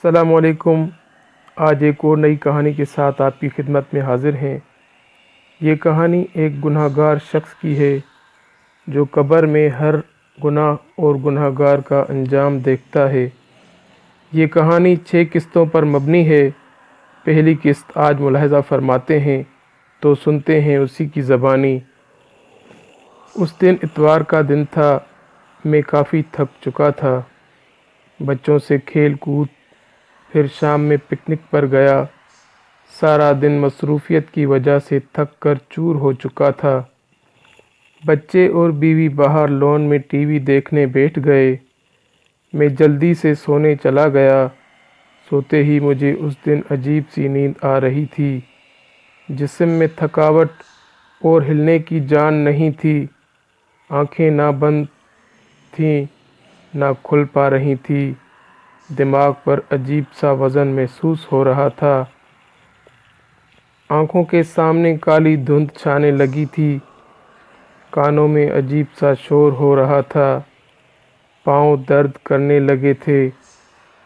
السلام علیکم۔ آج ایک اور نئی کہانی کے ساتھ آپ کی خدمت میں حاضر ہیں۔ یہ کہانی ایک گناہ گار شخص کی ہے جو قبر میں ہر گناہ اور گناہ گار کا انجام دیکھتا ہے۔ یہ کہانی 6 قسطوں پر مبنی ہے۔ پہلی قسط آج ملاحظہ فرماتے ہیں تو سنتے ہیں اسی کی زبانی۔ اس دن اتوار کا دن تھا۔ میں کافی تھک چکا تھا۔ بچوں سے کھیل کود، پھر شام میں پکنک پر گیا۔ سارا دن مصروفیت کی وجہ سے تھک کر چور ہو چکا تھا۔ بچے اور بیوی باہر لان میں ٹی وی دیکھنے بیٹھ گئے۔ میں جلدی سے سونے چلا گیا۔ سوتے ہی مجھے اس دن عجیب سی نیند آ رہی تھی۔ جسم میں تھکاوٹ اور ہلنے کی جان نہیں تھی۔ آنکھیں نہ بند تھیں نہ کھل پا رہی تھیں۔ دماغ پر عجیب سا وزن محسوس ہو رہا تھا۔ آنکھوں کے سامنے کالی دھند چھانے لگی تھی۔ کانوں میں عجیب سا شور ہو رہا تھا۔ پاؤں درد کرنے لگے تھے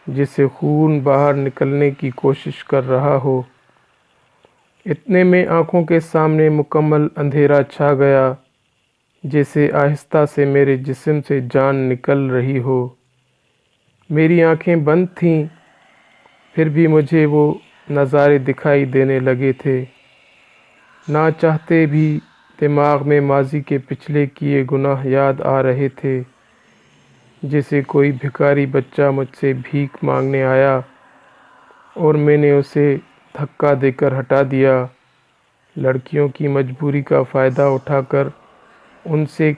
جیسے خون باہر نکلنے کی کوشش کر رہا ہو۔ اتنے میں آنکھوں کے سامنے مکمل اندھیرا چھا گیا، جیسے آہستہ سے میرے جسم سے جان نکل رہی ہو۔ میری آنکھیں بند تھیں، پھر بھی مجھے وہ نظارے دکھائی دینے لگے تھے۔ نہ چاہتے بھی دماغ میں ماضی کے پچھلے کیے گناہ یاد آ رہے تھے، جیسے کوئی بھکاری بچہ مجھ سے بھیک مانگنے آیا اور میں نے اسے دھکا دے کر ہٹا دیا۔ لڑکیوں کی مجبوری کا فائدہ اٹھا کر ان سے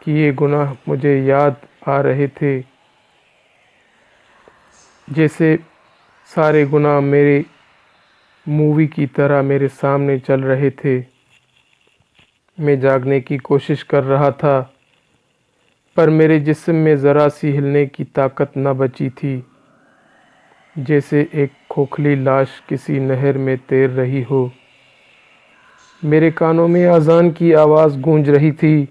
کیے گناہ مجھے یاد آ رہے تھے، جیسے سارے گناہ میرے مووی کی طرح میرے سامنے چل رہے تھے۔ میں جاگنے کی کوشش کر رہا تھا، پر میرے جسم میں ذرا سی ہلنے کی طاقت نہ بچی تھی، جیسے ایک کھوکھلی لاش کسی نہر میں تیر رہی ہو۔ میرے کانوں میں اذان کی آواز گونج رہی تھی،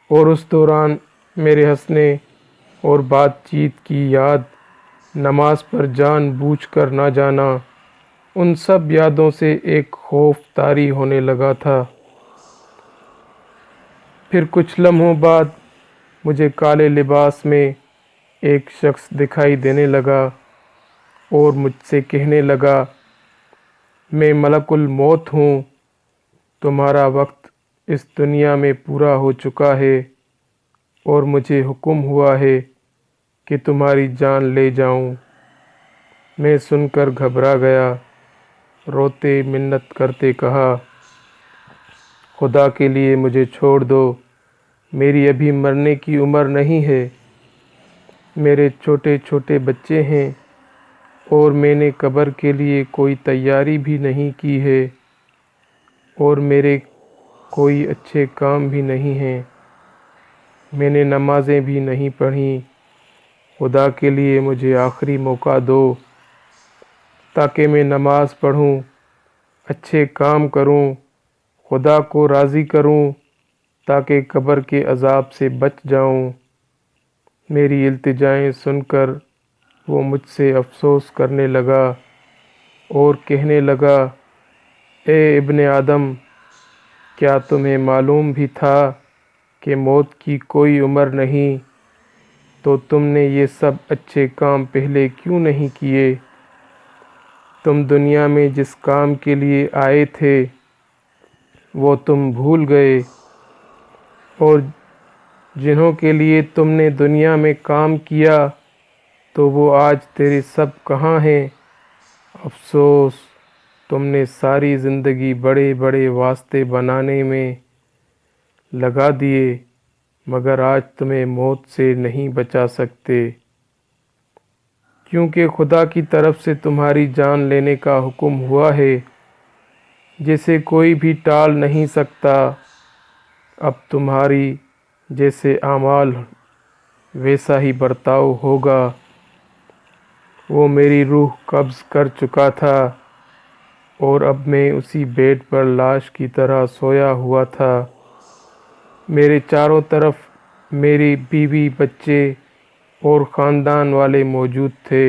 اور اس دوران میرے ہنسنے اور بات چیت کی یاد، نماز پر جان بوجھ کر نہ جانا، ان سب یادوں سے ایک خوف طاری ہونے لگا تھا۔ پھر کچھ لمحوں بعد مجھے کالے لباس میں ایک شخص دکھائی دینے لگا اور مجھ سے کہنے لگا، میں ملک الموت ہوں، تمہارا وقت اس دنیا میں پورا ہو چکا ہے اور مجھے حکم ہوا ہے کہ تمہاری جان لے جاؤں۔ میں سن کر گھبرا گیا، روتے منت کرتے کہا، خدا کے لیے مجھے چھوڑ دو، میری ابھی مرنے کی عمر نہیں ہے۔ میرے چھوٹے چھوٹے بچے ہیں اور میں نے قبر کے لیے کوئی تیاری بھی نہیں کی ہے، اور میرے کوئی اچھے کام بھی نہیں ہیں۔ میں نے نمازیں بھی نہیں پڑھیں۔ خدا کے لیے مجھے آخری موقع دو تاکہ میں نماز پڑھوں، اچھے کام کروں، خدا کو راضی کروں تاکہ قبر کے عذاب سے بچ جاؤں۔ میری التجائیں سن کر وہ مجھ سے افسوس کرنے لگا اور کہنے لگا، اے ابن آدم، کیا تمہیں معلوم بھی تھا کہ موت کی کوئی عمر نہیں؟ تو تم نے یہ سب اچھے کام پہلے کیوں نہیں کیے؟ تم دنیا میں جس کام کے لیے آئے تھے وہ تم بھول گئے، اور جنہوں کے لیے تم نے دنیا میں کام کیا تو وہ آج تیرے سب کہاں ہیں؟ افسوس، تم نے ساری زندگی بڑے بڑے واسطے بنانے میں لگا دیے، مگر آج تمہیں موت سے نہیں بچا سکتے، کیونکہ خدا کی طرف سے تمہاری جان لینے کا حکم ہوا ہے، جسے کوئی بھی ٹال نہیں سکتا۔ اب تمہاری جیسے اعمال ویسا ہی برتاؤ ہوگا۔ وہ میری روح قبض کر چکا تھا اور اب میں اسی بیڈ پر لاش کی طرح سویا ہوا تھا۔ میرے چاروں طرف میری بیوی، بچے اور خاندان والے موجود تھے۔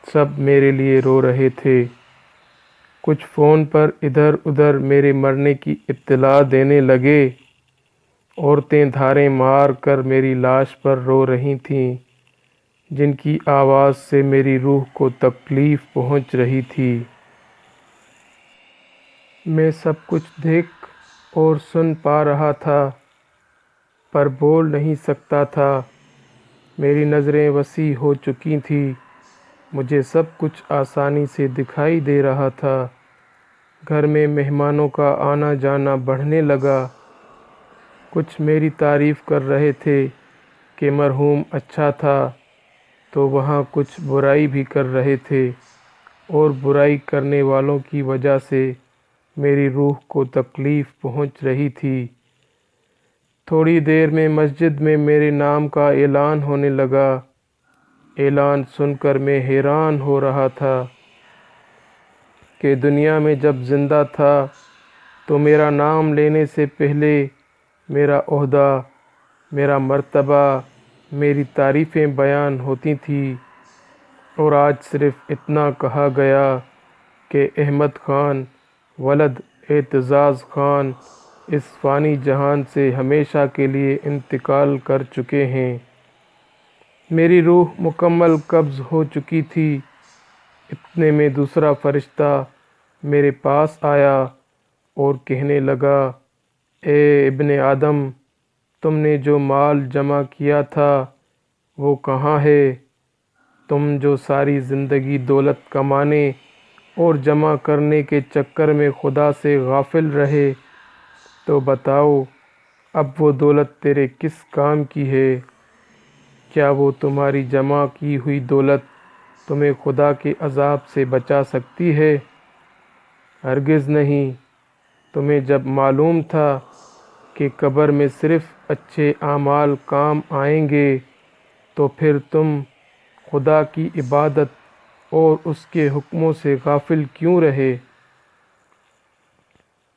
سب میرے لیے رو رہے تھے۔ کچھ فون پر ادھر ادھر میرے مرنے کی اطلاع دینے لگے۔ عورتیں دھاریں مار کر میری لاش پر رو رہی تھیں، جن کی آواز سے میری روح کو تکلیف پہنچ رہی تھی۔ میں سب کچھ دیکھ اور سن پا رہا تھا، پر بول نہیں سکتا تھا۔ میری نظریں وسیع ہو چکی تھیں، مجھے سب کچھ آسانی سے دکھائی دے رہا تھا۔ گھر میں مہمانوں کا آنا جانا بڑھنے لگا۔ کچھ میری تعریف کر رہے تھے کہ مرحوم اچھا تھا، تو وہاں کچھ برائی بھی کر رہے تھے، اور برائی کرنے والوں کی وجہ سے میری روح کو تکلیف پہنچ رہی تھی۔ تھوڑی دیر میں مسجد میں میرے نام کا اعلان ہونے لگا۔ اعلان سن کر میں حیران ہو رہا تھا کہ دنیا میں جب زندہ تھا تو میرا نام لینے سے پہلے میرا عہدہ، میرا مرتبہ، میری تعریفیں بیان ہوتی تھیں، اور آج صرف اتنا کہا گیا کہ احمد خان ولد اعتزاز خان اس فانی جہان سے ہمیشہ کے لیے انتقال کر چکے ہیں۔ میری روح مکمل قبض ہو چکی تھی۔ اتنے میں دوسرا فرشتہ میرے پاس آیا اور کہنے لگا، اے ابن آدم، تم نے جو مال جمع کیا تھا وہ کہاں ہے؟ تم جو ساری زندگی دولت کمانے اور جمع کرنے کے چکر میں خدا سے غافل رہے، تو بتاؤ اب وہ دولت تیرے کس کام کی ہے؟ کیا وہ تمہاری جمع کی ہوئی دولت تمہیں خدا کے عذاب سے بچا سکتی ہے؟ ہرگز نہیں۔ تمہیں جب معلوم تھا کہ قبر میں صرف اچھے اعمال کام آئیں گے، تو پھر تم خدا کی عبادت اور اس کے حکموں سے غافل کیوں رہے؟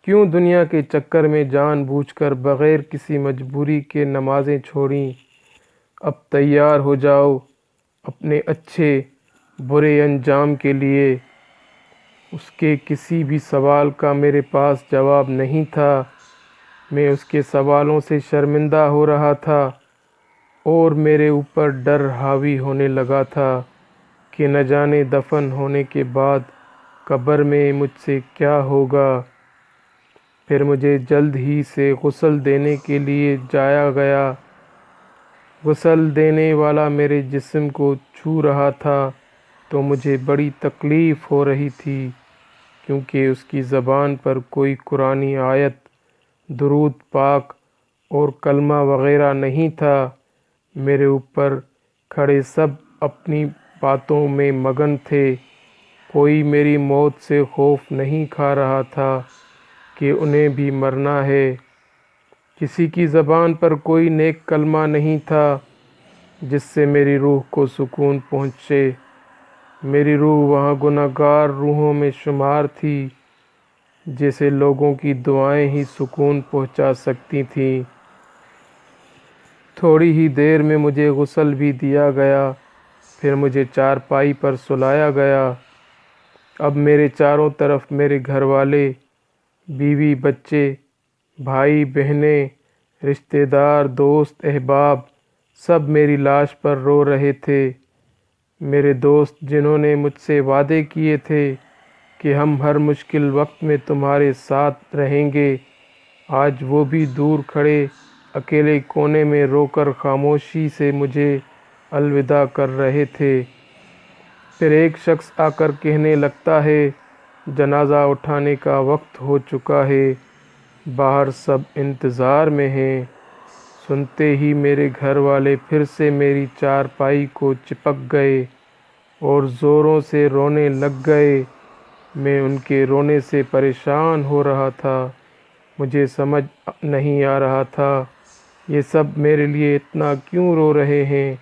کیوں دنیا کے چکر میں جان بوجھ کر بغیر کسی مجبوری کے نمازیں چھوڑیں؟ اب تیار ہو جاؤ اپنے اچھے برے انجام کے لیے۔ اس کے کسی بھی سوال کا میرے پاس جواب نہیں تھا۔ میں اس کے سوالوں سے شرمندہ ہو رہا تھا، اور میرے اوپر ڈر حاوی ہونے لگا تھا کہ نہ جانے دفن ہونے کے بعد قبر میں مجھ سے کیا ہوگا۔ پھر مجھے جلد ہی سے غسل دینے کے لیے جایا گیا۔ غسل دینے والا میرے جسم کو چھو رہا تھا تو مجھے بڑی تکلیف ہو رہی تھی، کیونکہ اس کی زبان پر کوئی قرآنی آیت، درود پاک اور کلمہ وغیرہ نہیں تھا۔ میرے اوپر کھڑے سب اپنی باتوں میں مگن تھے۔ کوئی میری موت سے خوف نہیں کھا رہا تھا کہ انہیں بھی مرنا ہے۔ کسی کی زبان پر کوئی نیک کلمہ نہیں تھا جس سے میری روح کو سکون پہنچے۔ میری روح وہاں گنہگار روحوں میں شمار تھی، جیسے لوگوں کی دعائیں ہی سکون پہنچا سکتی تھیں۔ تھوڑی ہی دیر میں مجھے غسل بھی دیا گیا، پھر مجھے چارپائی پر سلایا گیا۔ اب میرے چاروں طرف میرے گھر والے، بیوی بچے، بھائی بہنیں، رشتہ دار، دوست احباب سب میری لاش پر رو رہے تھے۔ میرے دوست جنہوں نے مجھ سے وعدے کیے تھے کہ ہم ہر مشکل وقت میں تمہارے ساتھ رہیں گے، آج وہ بھی دور کھڑے اکیلے کونے میں رو کر خاموشی سے مجھے الوداع کر رہے تھے۔ پھر ایک شخص آ کر کہنے لگتا ہے، جنازہ اٹھانے کا وقت ہو چکا ہے، باہر سب انتظار میں ہیں۔ سنتے ہی میرے گھر والے پھر سے میری چارپائی کو چپک گئے اور زوروں سے رونے لگ گئے۔ میں ان کے رونے سے پریشان ہو رہا تھا۔ مجھے سمجھ نہیں آ رہا تھا یہ سب میرے لیے اتنا کیوں رو رہے ہیں۔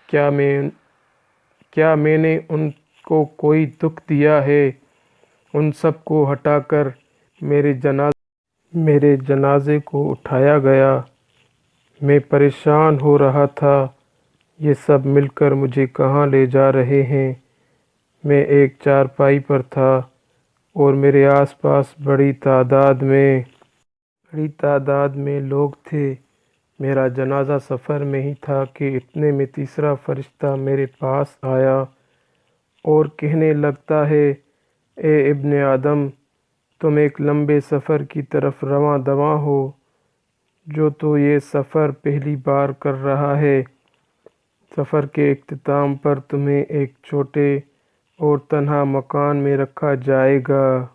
کیا میں نے ان کو کوئی دکھ دیا ہے؟ ان سب کو ہٹا کر میرے جنازے کو اٹھایا گیا۔ میں پریشان ہو رہا تھا، یہ سب مل کر مجھے کہاں لے جا رہے ہیں؟ میں ایک چارپائی پر تھا اور میرے آس پاس بڑی تعداد میں لوگ تھے۔ میرا جنازہ سفر میں ہی تھا کہ اتنے میں تیسرا فرشتہ میرے پاس آیا اور کہنے لگتا ہے، اے ابن آدم، تم ایک لمبے سفر کی طرف رواں دواں ہو۔ جو تو یہ سفر پہلی بار کر رہا ہے، سفر کے اختتام پر تمہیں ایک چھوٹے اور تنہا مکان میں رکھا جائے گا۔